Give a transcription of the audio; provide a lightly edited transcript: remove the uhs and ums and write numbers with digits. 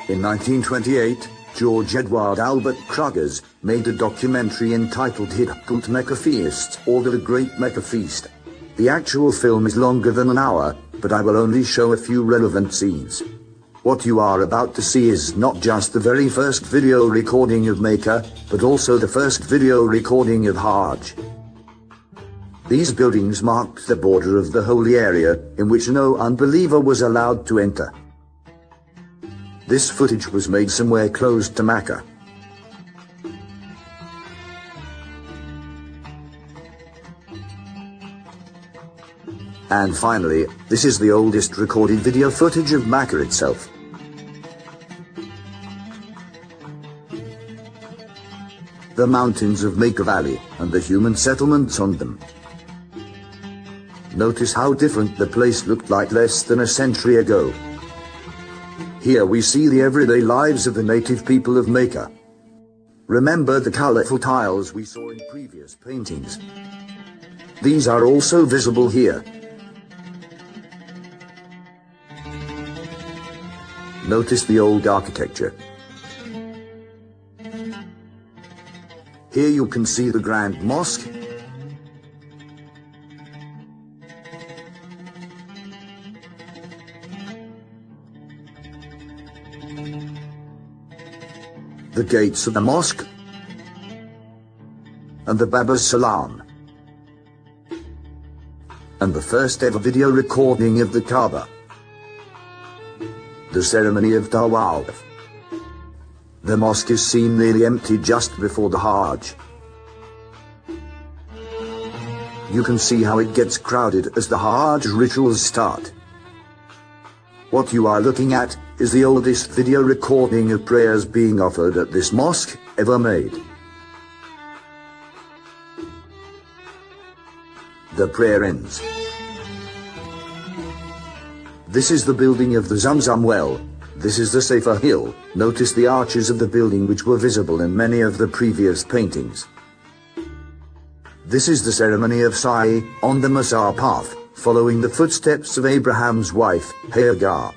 In 1928, George Edward Albert Krugers made a documentary entitled Hidkult Mecca Feast, or The Great Mecca Feast. The actual film is longer than an hour, but I will only show a few relevant scenes. What you are about to see is not just the very first video recording of Mecca, but also the first video recording of Hajj. These buildings marked the border of the holy area, in which no unbeliever was allowed to enter. This footage was made somewhere close to Makkah. And finally, this is the oldest recorded video footage of Makkah itself. The mountains of Makkah Valley, and the human settlements on them. Notice how different the place looked like less than a century ago. Here we see the everyday lives of the native people of Makkah. Remember the colorful tiles we saw in previous paintings? These are also visible here. Notice the old architecture. Here you can see the Grand Mosque. The gates of the mosque, and the Baba's Salam, and the first ever video recording of the Kaaba, the ceremony of Tawaf. The mosque is seen nearly empty just before the Hajj. You can see how it gets crowded as the Hajj rituals start. What you are looking at is the oldest video recording of prayers being offered at this mosque ever made. The prayer ends. This is the building of the Zamzam well. This is the Safa hill. Notice the arches of the building which were visible in many of the previous paintings. This is the ceremony of Sa'i on the Masar path, following the footsteps of Abraham's wife, Hagar.